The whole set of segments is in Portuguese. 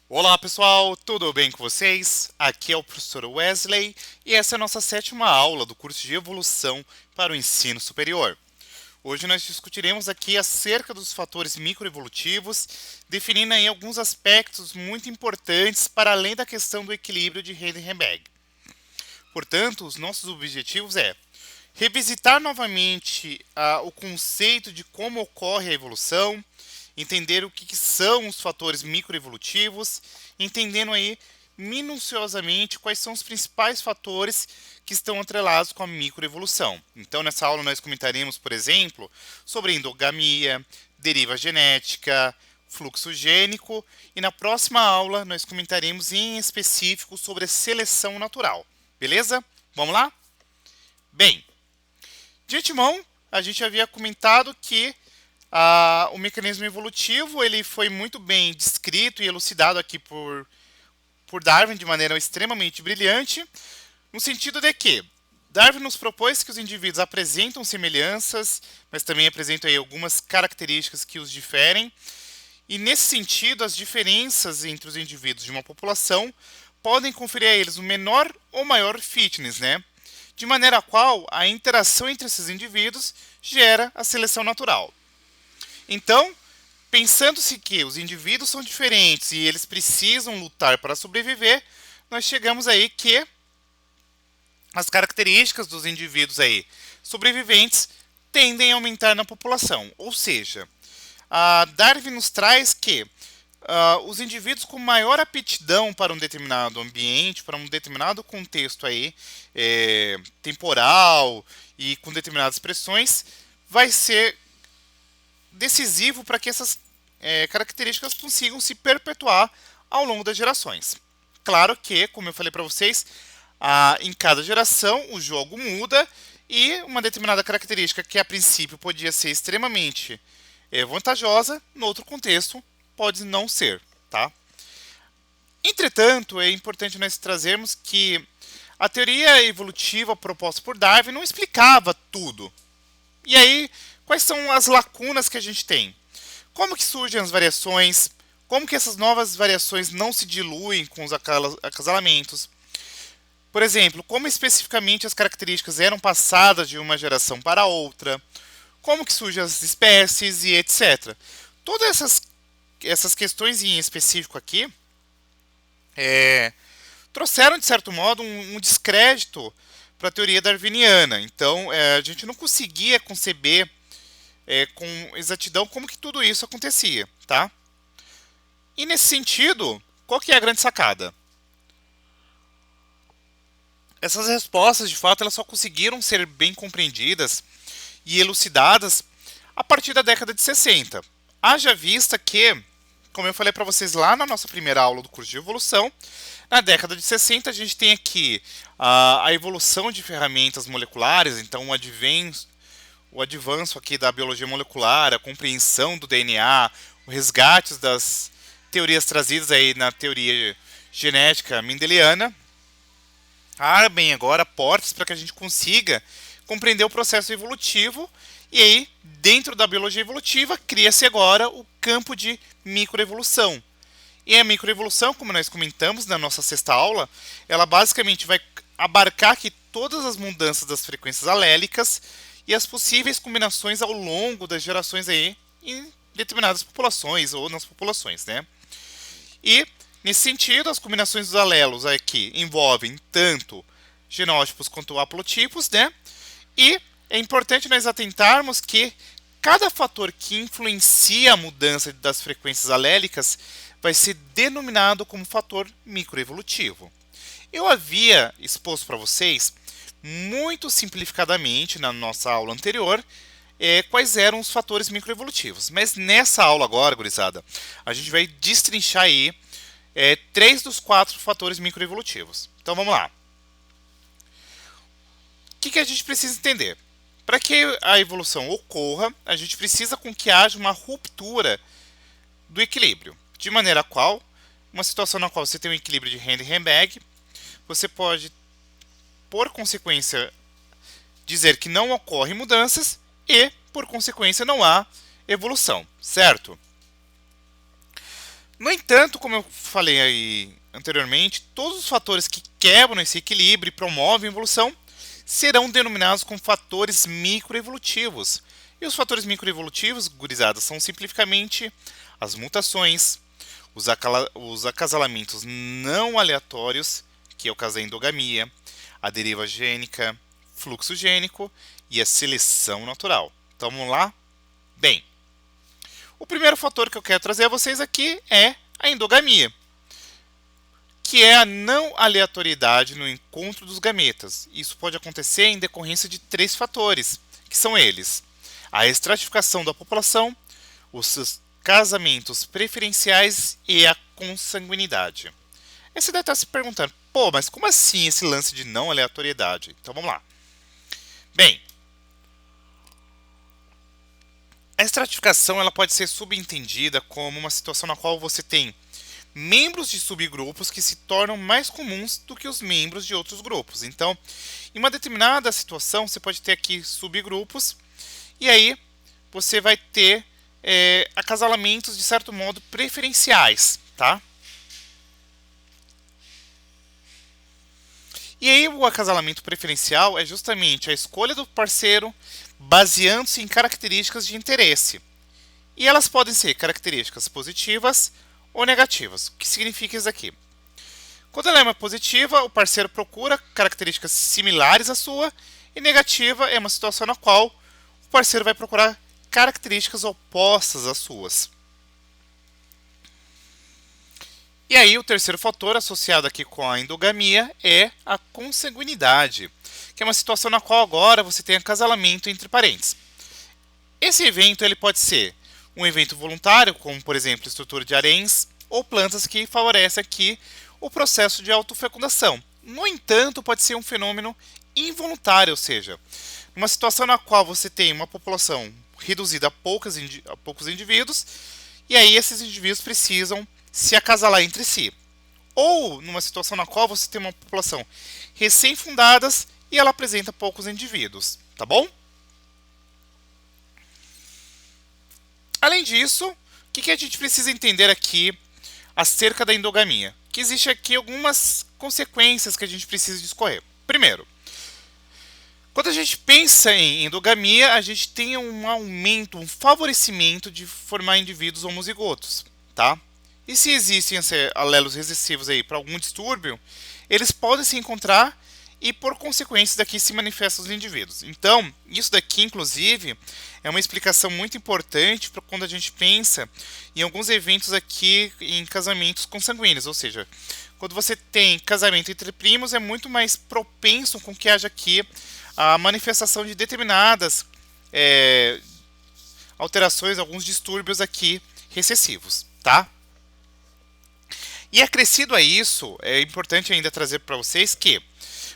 Olá pessoal, tudo bem com vocês? Aqui é o professor Wesley e essa é a nossa sétima aula do curso de Evolução para o Ensino Superior. Hoje nós discutiremos aqui acerca dos fatores microevolutivos, definindo aí alguns aspectos muito importantes para além da questão do equilíbrio de Heisenberg. Portanto, os nossos objetivos é revisitar novamente o conceito de como ocorre a evolução, entender o que são os fatores microevolutivos, entendendo aí minuciosamente quais são os principais fatores que estão atrelados com a microevolução. Então, nessa aula nós comentaremos, por exemplo, sobre endogamia, deriva genética, fluxo gênico, e na próxima aula nós comentaremos em específico sobre a seleção natural. Beleza? Vamos lá? Bem, de antemão, a gente havia comentado que o mecanismo evolutivo ele foi muito bem descrito e elucidado aqui por Darwin de maneira extremamente brilhante, no sentido de que Darwin nos propôs que os indivíduos apresentam semelhanças, mas também apresentam aí algumas características que os diferem, e nesse sentido as diferenças entre os indivíduos de uma população podem conferir a eles o menor ou maior fitness, né? De maneira a qual a interação entre esses indivíduos gera a seleção natural. Então, pensando-se que os indivíduos são diferentes e eles precisam lutar para sobreviver, nós chegamos aí que as características dos indivíduos aí sobreviventes tendem a aumentar na população. Ou seja, Darwin nos traz que os indivíduos com maior aptidão para um determinado ambiente, para um determinado contexto aí, temporal e com determinadas pressões, vai ser decisivo para que essas características consigam se perpetuar ao longo das gerações. Claro que, como eu falei para vocês, em cada geração o jogo muda e uma determinada característica que a princípio podia ser extremamente vantajosa, no outro contexto pode não ser, tá? Entretanto, é importante nós trazermos que a teoria evolutiva proposta por Darwin não explicava tudo. E aí, quais são as lacunas que a gente tem? Como que surgem as variações? Como que essas novas variações não se diluem com os acasalamentos? Por exemplo, como especificamente as características eram passadas de uma geração para outra? Como que surgem as espécies e etc. Todas essas questões em específico aqui trouxeram, de certo modo, um descrédito para a teoria darwiniana. Então, a gente não conseguia conceber com exatidão como que tudo isso acontecia, tá? E nesse sentido, qual que é a grande sacada? Essas respostas, de fato, elas só conseguiram ser bem compreendidas e elucidadas a partir da década de 60. Haja vista que, como eu falei para vocês lá na nossa primeira aula do curso de evolução, na década de 60 a gente tem aqui a evolução de ferramentas moleculares, então o avanço aqui da biologia molecular, a compreensão do DNA, o resgate das teorias trazidas aí na teoria genética mendeliana, abrem agora portas para que a gente consiga compreender o processo evolutivo e aí, dentro da biologia evolutiva, cria-se agora o campo de microevolução. E a microevolução, como nós comentamos na nossa sexta aula, ela basicamente vai abarcar aqui todas as mudanças das frequências alélicas e as possíveis combinações ao longo das gerações aí em determinadas populações ou nas populações, né? E nesse sentido, as combinações dos alelos aqui envolvem tanto genótipos quanto haplotipos, né? E é importante nós atentarmos que cada fator que influencia a mudança das frequências alélicas vai ser denominado como fator microevolutivo. Eu havia exposto para vocês, muito simplificadamente, na nossa aula anterior, quais eram os fatores microevolutivos. Mas nessa aula agora, gurizada, a gente vai destrinchar aí 3 dos 4 fatores microevolutivos. Então vamos lá. O que a gente precisa entender? Para que a evolução ocorra, a gente precisa com que haja uma ruptura do equilíbrio, de maneira a qual, uma situação na qual você tem um equilíbrio de Heisenberg, você pode, por consequência, dizer que não ocorrem mudanças e, por consequência, não há evolução, certo? No entanto, como eu falei aí anteriormente, todos os fatores que quebram esse equilíbrio e promovem a evolução serão denominados como fatores microevolutivos. E os fatores microevolutivos, gurizadas, são simplificamente as mutações, os acasalamentos não aleatórios, que é o caso da endogamia, a deriva gênica, fluxo gênico e a seleção natural. Então vamos lá? Bem, o primeiro fator que eu quero trazer a vocês aqui é a endogamia, que é a não aleatoriedade no encontro dos gametas. Isso pode acontecer em decorrência de três fatores, que são eles: a estratificação da população, os seus casamentos preferenciais e a consanguinidade. Aí você deve estar se perguntando, pô, mas como assim esse lance de não aleatoriedade? Então vamos lá. Bem, a estratificação ela pode ser subentendida como uma situação na qual você tem membros de subgrupos que se tornam mais comuns do que os membros de outros grupos. Então, em uma determinada situação, você pode ter aqui subgrupos e aí você vai ter acasalamentos de certo modo preferenciais, tá? E aí o acasalamento preferencial é justamente a escolha do parceiro baseando-se em características de interesse. E elas podem ser características positivas ou negativas. O que significa isso aqui? Quando ela é uma positiva, o parceiro procura características similares à sua, e negativa é uma situação na qual o parceiro vai procurar características opostas às suas. E aí o terceiro fator associado aqui com a endogamia é a consanguinidade, que é uma situação na qual agora você tem acasalamento entre parentes. Esse evento ele pode ser um evento voluntário, como por exemplo estrutura de haréns, ou plantas que favorecem aqui o processo de autofecundação. No entanto, pode ser um fenômeno involuntário, ou seja, uma situação na qual você tem uma população reduzida a poucos indivíduos, e aí esses indivíduos precisam se acasalar entre si. Ou numa situação na qual você tem uma população recém-fundadas e ela apresenta poucos indivíduos, tá bom? Além disso, o que a gente precisa entender aqui acerca da endogamia? Que existe aqui algumas consequências que a gente precisa discorrer. Primeiro, quando a gente pensa em endogamia, a gente tem um aumento, um favorecimento de formar indivíduos homozigotos, tá? E se existem alelos recessivos aí para algum distúrbio, eles podem se encontrar e por consequência daqui se manifestam os indivíduos. Então, isso daqui inclusive é uma explicação muito importante para quando a gente pensa em alguns eventos aqui em casamentos consanguíneos, ou seja, quando você tem casamento entre primos é muito mais propenso com que haja aqui a manifestação de determinadas alterações, alguns distúrbios aqui recessivos, tá? E acrescido a isso, é importante ainda trazer para vocês que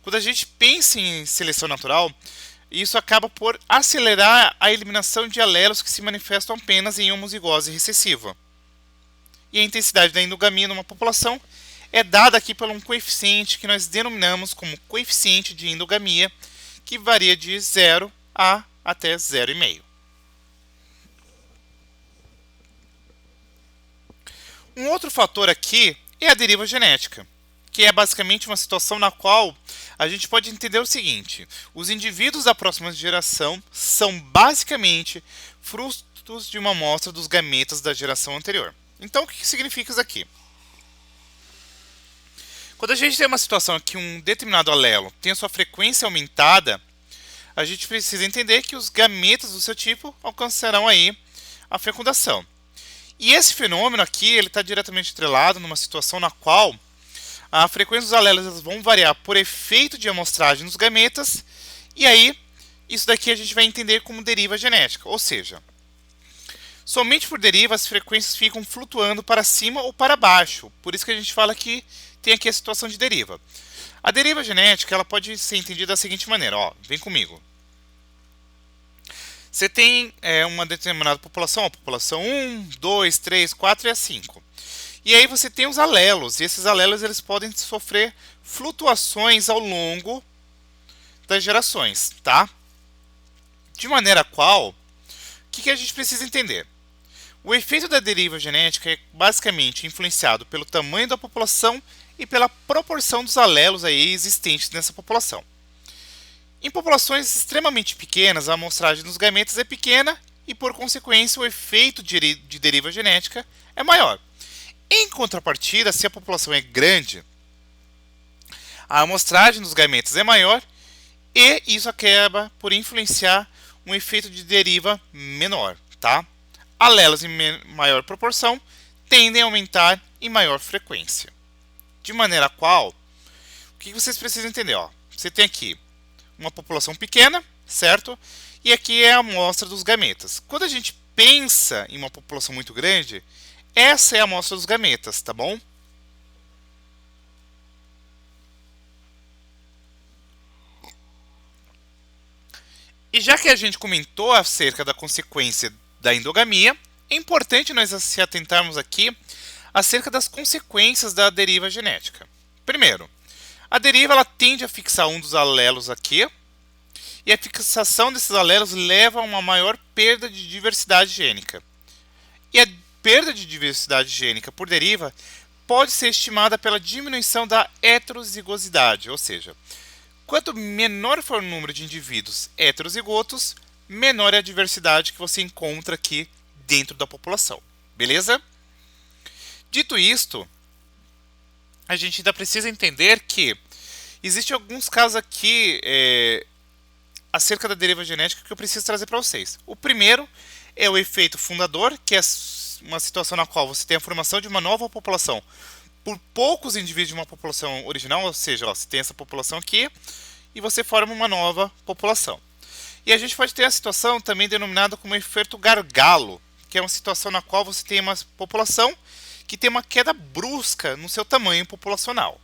quando a gente pensa em seleção natural, isso acaba por acelerar a eliminação de alelos que se manifestam apenas em homozigose recessiva. E a intensidade da endogamia numa população é dada aqui por um coeficiente que nós denominamos como coeficiente de endogamia, que varia de 0 a até 0,5. Um outro fator aqui é a deriva genética, que é basicamente uma situação na qual a gente pode entender o seguinte: os indivíduos da próxima geração são basicamente frutos de uma amostra dos gametas da geração anterior. Então, o que significa isso aqui? Quando a gente tem uma situação que um determinado alelo tem a sua frequência aumentada, a gente precisa entender que os gametas do seu tipo alcançarão aí a fecundação. E esse fenômeno aqui ele está diretamente atrelado numa situação na qual a frequência dos alelos vão variar por efeito de amostragem dos gametas, e aí isso daqui a gente vai entender como deriva genética, ou seja, somente por deriva as frequências ficam flutuando para cima ou para baixo, por isso que a gente fala que tem aqui a situação de deriva. A deriva genética ela pode ser entendida da seguinte maneira, ó, vem comigo. Você tem uma determinada população, a população 1, 2, 3, 4 e a 5. E aí você tem os alelos, e esses alelos eles podem sofrer flutuações ao longo das gerações, tá? De maneira qual, o que a gente precisa entender? O efeito da deriva genética é basicamente influenciado pelo tamanho da população e pela proporção dos alelos aí existentes nessa população. Em populações extremamente pequenas, a amostragem dos gametas é pequena e, por consequência, o efeito de deriva genética é maior. Em contrapartida, se a população é grande, a amostragem dos gametas é maior e isso acaba por influenciar um efeito de deriva menor, tá? Alelos em maior proporção tendem a aumentar em maior frequência. De maneira qual, o que vocês precisam entender? Ó, você tem aqui uma população pequena, certo? E aqui é a amostra dos gametas. Quando a gente pensa em uma população muito grande, essa é a amostra dos gametas, tá bom? E já que a gente comentou acerca da consequência da endogamia, é importante nós se atentarmos aqui acerca das consequências da deriva genética. Primeiro, a deriva ela tende a fixar um dos alelos aqui, e a fixação desses alelos leva a uma maior perda de diversidade gênica. E a perda de diversidade gênica por deriva pode ser estimada pela diminuição da heterozigosidade, ou seja, quanto menor for o número de indivíduos heterozigotos, menor é a diversidade que você encontra aqui dentro da população. Beleza? Dito isto, a gente ainda precisa entender que existem alguns casos aqui acerca da deriva genética que eu preciso trazer para vocês. O primeiro é o efeito fundador, que é uma situação na qual você tem a formação de uma nova população por poucos indivíduos de uma população original, ou seja, ó, você tem essa população aqui e você forma uma nova população. E a gente pode ter a situação também denominada como efeito gargalo, que é uma situação na qual você tem uma população que tem uma queda brusca no seu tamanho populacional.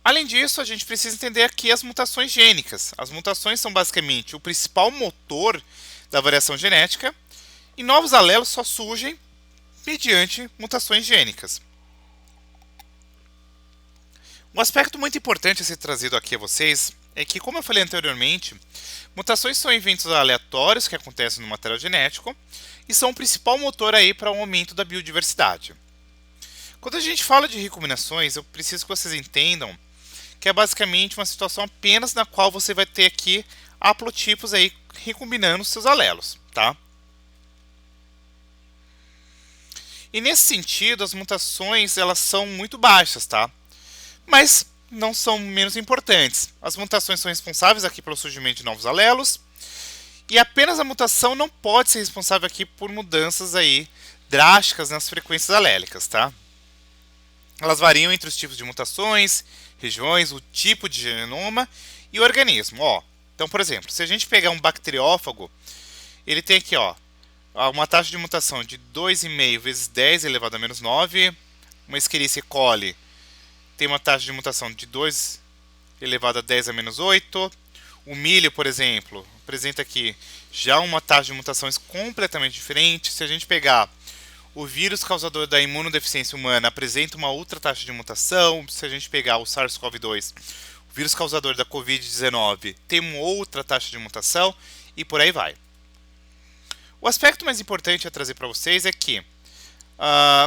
Além disso, a gente precisa entender aqui as mutações gênicas. As mutações são basicamente o principal motor da variação genética e novos alelos só surgem mediante mutações gênicas. Um aspecto muito importante a ser trazido aqui a vocês é que, como eu falei anteriormente, mutações são eventos aleatórios que acontecem no material genético e são o principal motor aí para o aumento da biodiversidade. Quando a gente fala de recombinações, eu preciso que vocês entendam que é basicamente uma situação apenas na qual você vai ter aqui haplotipos aí recombinando seus alelos, tá? E nesse sentido, as mutações elas são muito baixas, tá? Mas não são menos importantes. As mutações são responsáveis aqui pelo surgimento de novos alelos e apenas a mutação não pode ser responsável aqui por mudanças aí drásticas nas frequências alélicas, tá? Elas variam entre os tipos de mutações, regiões, o tipo de genoma e o organismo. Ó, então, por exemplo, se a gente pegar um bacteriófago, ele tem aqui ó, uma taxa de mutação de 2,5 vezes 10 elevado a menos 9. Uma Escherichia coli tem uma taxa de mutação de 2 elevado a 10 a menos 8. O milho, por exemplo, apresenta aqui já uma taxa de mutações completamente diferente. Se a gente pegar o vírus causador da imunodeficiência humana, apresenta uma outra taxa de mutação. Se a gente pegar o SARS-CoV-2, o vírus causador da Covid-19, tem uma outra taxa de mutação e por aí vai. O aspecto mais importante a trazer para vocês é que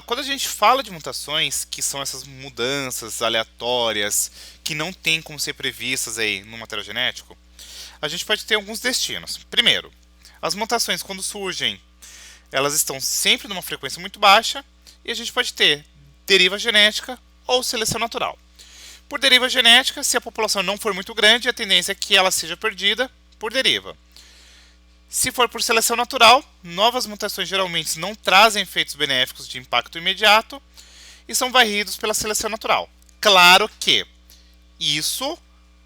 quando a gente fala de mutações, que são essas mudanças aleatórias, que não tem como ser previstas aí no material genético, a gente pode ter alguns destinos. Primeiro, as mutações quando surgem, elas estão sempre numa frequência muito baixa e a gente pode ter deriva genética ou seleção natural. Por deriva genética, se a população não for muito grande, a tendência é que ela seja perdida por deriva. Se for por seleção natural, novas mutações geralmente não trazem efeitos benéficos de impacto imediato e são varridos pela seleção natural. Claro que isso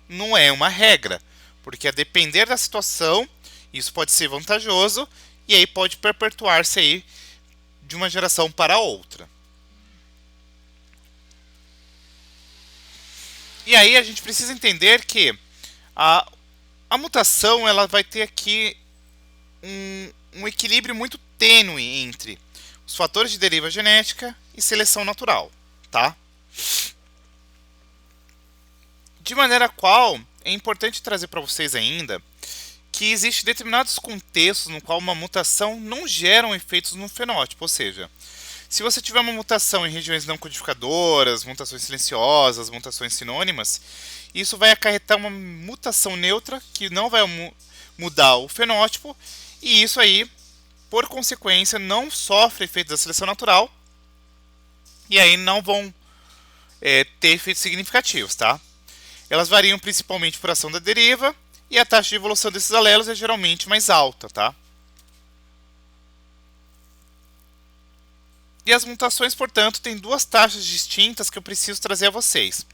não é uma regra, porque a depender da situação, isso pode ser vantajoso e aí pode perpetuar-se aí de uma geração para outra. E aí a gente precisa entender que a mutação ela vai ter aqui um equilíbrio muito tênue entre os fatores de deriva genética e seleção natural, tá? De maneira qual é importante trazer para vocês ainda que existem determinados contextos no qual uma mutação não gera efeitos no fenótipo, ou seja, se você tiver uma mutação em regiões não codificadoras, mutações silenciosas, mutações sinônimas, isso vai acarretar uma mutação neutra que não vai mudar o fenótipo, e isso aí, por consequência, não sofre efeitos da seleção natural, e aí não vão ter efeitos significativos, tá? Elas variam principalmente por ação da deriva, e a taxa de evolução desses alelos é geralmente mais alta, tá? E as mutações, portanto, têm duas taxas distintas que eu preciso trazer a vocês,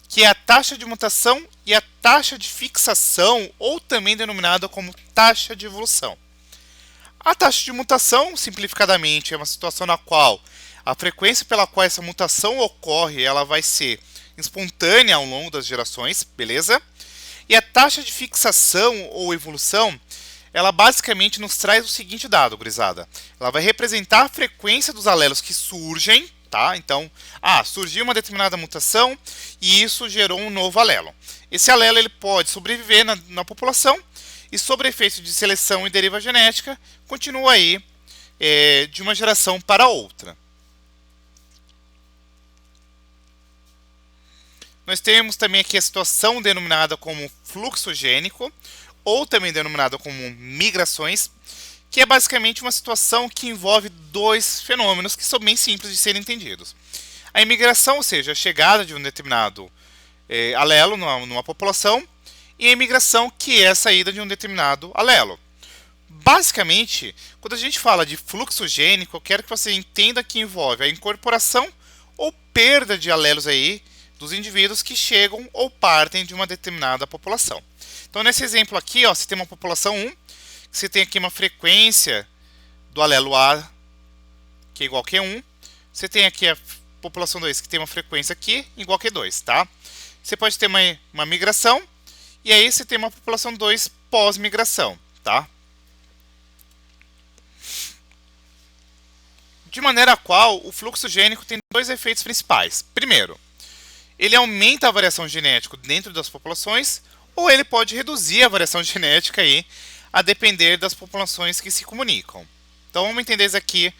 que é a taxa de mutação e a taxa de fixação, ou também denominada como taxa de evolução. A taxa de mutação, simplificadamente, é uma situação na qual a frequência pela qual essa mutação ocorre, ela vai ser espontânea ao longo das gerações, beleza? E a taxa de fixação ou evolução, ela basicamente nos traz o seguinte dado, gurizada. Ela vai representar a frequência dos alelos que surgem, tá? Então, surgiu uma determinada mutação e isso gerou um novo alelo. Esse alelo ele pode sobreviver na população e, sobre efeito de seleção e deriva genética, continua aí de uma geração para outra. Nós temos também aqui a situação denominada como fluxo gênico, ou também denominada como migrações, que é basicamente uma situação que envolve dois fenômenos que são bem simples de serem entendidos. A imigração, ou seja, a chegada de um determinado alelo numa população, e a imigração, que é a saída de um determinado alelo. Basicamente, quando a gente fala de fluxo gênico, eu quero que você entenda que envolve a incorporação ou perda de alelos aí dos indivíduos que chegam ou partem de uma determinada população. Então, nesse exemplo aqui, você tem uma população 1, você tem aqui uma frequência do alelo A, que é igual a Q1. Você tem aqui a população 2, que tem uma frequência aqui, igual a Q2, tá? Você pode ter uma migração, e aí você tem uma população 2 pós-migração, tá? De maneira a qual o fluxo gênico tem dois efeitos principais. Primeiro, ele aumenta a variação genética dentro das populações, ou ele pode reduzir a variação genética aí, a depender das populações que se comunicam. Então vamos entender isso aqui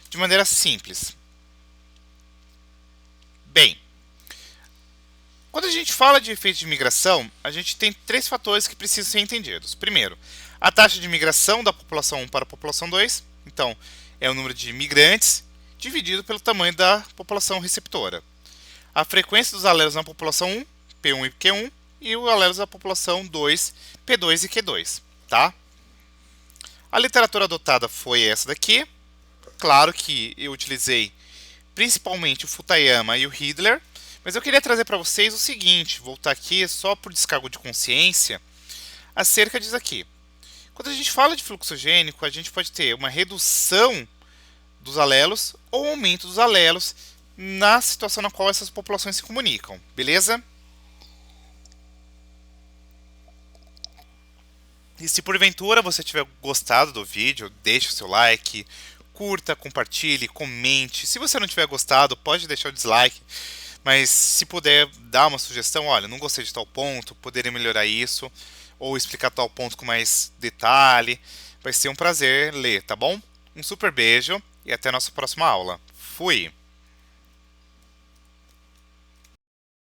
de maneira simples. Bem, quando a gente fala de efeito de migração, a gente tem três fatores que precisam ser entendidos. Primeiro, a taxa de migração da população 1 para a população 2. Então, é o número de migrantes dividido pelo tamanho da população receptora. A frequência dos alelos na população 1, P1 e Q1, e os alelos da população 2, P2 e Q2, tá? A literatura adotada foi essa daqui. Claro que eu utilizei principalmente o Futayama e o Hidler, mas eu queria trazer para vocês o seguinte, voltar aqui só por descargo de consciência, acerca disso aqui. Quando a gente fala de fluxo gênico, a gente pode ter uma redução dos alelos ou aumento dos alelos na situação na qual essas populações se comunicam, beleza? E se porventura você tiver gostado do vídeo, deixe o seu like, curta, compartilhe, comente. Se você não tiver gostado, pode deixar o dislike, mas se puder dar uma sugestão, olha, não gostei de tal ponto, poderia melhorar isso, ou explicar tal ponto com mais detalhe, vai ser um prazer ler, tá bom? Um super beijo e até a nossa próxima aula. Fui!